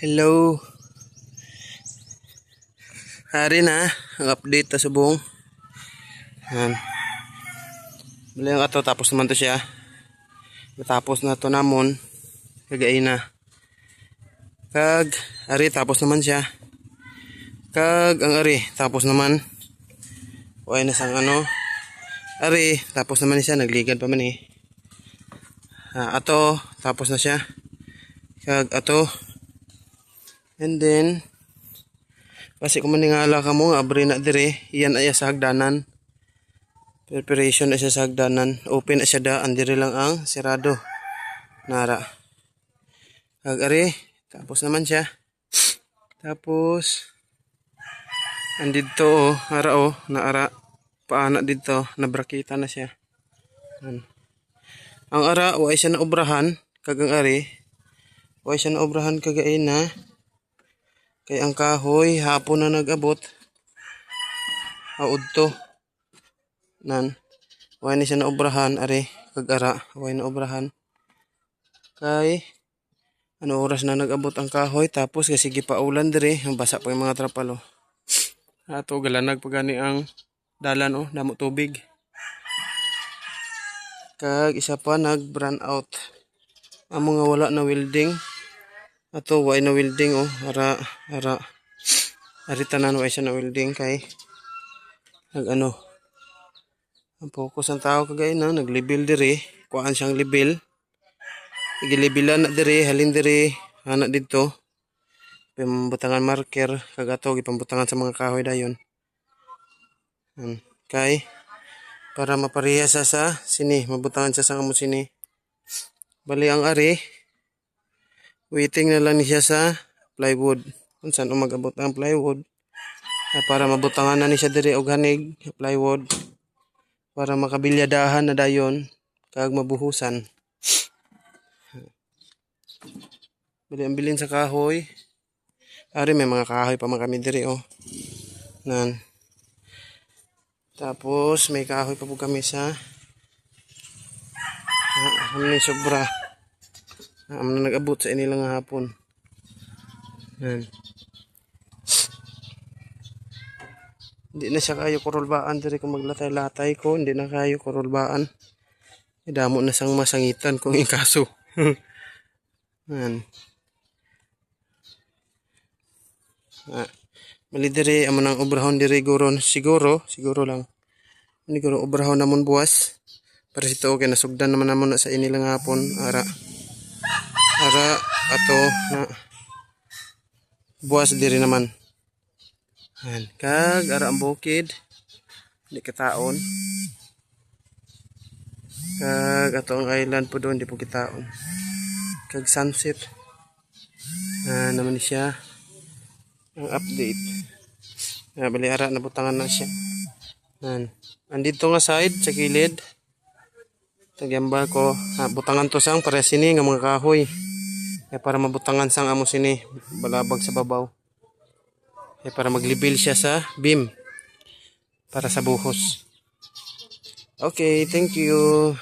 Hello. Hari na ang update ta subong. Yan. Bali ang ato tapos naman to siya. Matapos na to namon kagay na. Kag ari tapos naman siya. Kag ang ari tapos naman. Way na sang ano. Ari tapos naman siya, nagligad pa man eh. Ato tapos na siya. Kag ato. And then kasi kung maningala ka mo, abri na dire, iyan ay sa hagdanan. Preparation na siya sa hagdanan. Open na siya da, andire lang ang sirado. Nara. Kag-ari, tapos naman siya. Tapos, andito o, ara o, naara. Paana dito, nabrakita na siya. Ang ara, huwag siya na obrahan, kagang ari. Huwag siya na obrahan kagay na. Kay ang kahoy hapon na nag-abot. Haud to. Nan. Way ni siya na obrahan are kag-ara, way na obrahan. Kay ano oras na nag-abot ang kahoy tapos kasi gipaulan dire, basa pa yung mga trapalo. Ato galanag pagani ang dalan damo tubig. Kag isa pa nag-burn out. Amo nga wala na welding. Ato way na welding ara ari tanan way siya na welding kay ang focus ang tao kagay na nag-level dire, kuan siyang level. Igi-levelan na dire, halin dire ana didto. Pambutangan marker kag ato gipambutangan sa mga kahoy dayon. Kay para mapareha sa sini, mabutangan siya sa amo sini. Bali ang ari waiting na lang niya sa plywood. Kung saan mag-abot ang plywood. Para mabutangan na niya dire og hanig plywood. Para makabilyadahan na dayon. Kag mabuhusan. Bali ang bilin sa kahoy. Ari may mga kahoy pa man kami dire Nan. Tapos may kahoy pa po kami sa may sobra. Na nag-abot sa inilang hapon. Yan. Hindi na siya kayo korolbaan diri kung maglatay-latay ko. Hindi na kayo korolbaan. Damo na sang masangitan kung ikaso. Yan. Mali diri amo nang obrahon diri siguro lang. Siguro obrahon namon buwas. Para sito okay nasugdan naman namon na sa inilang hapon ara ato na buwas diri naman. Ayan. Kag ara ang bukid di kataon. Kag ato ang island po doon di po kitaon. Kag sunset naman siya ang update. Bali ara nabutangan na siya. Andito nga side sa kilid tagyambal ko butangan to sang para sini nga mga kahoy. Para mabutangan sang amo sini balabag sa babaw. Para maglibil siya sa beam para sa buhos. Okay, thank you.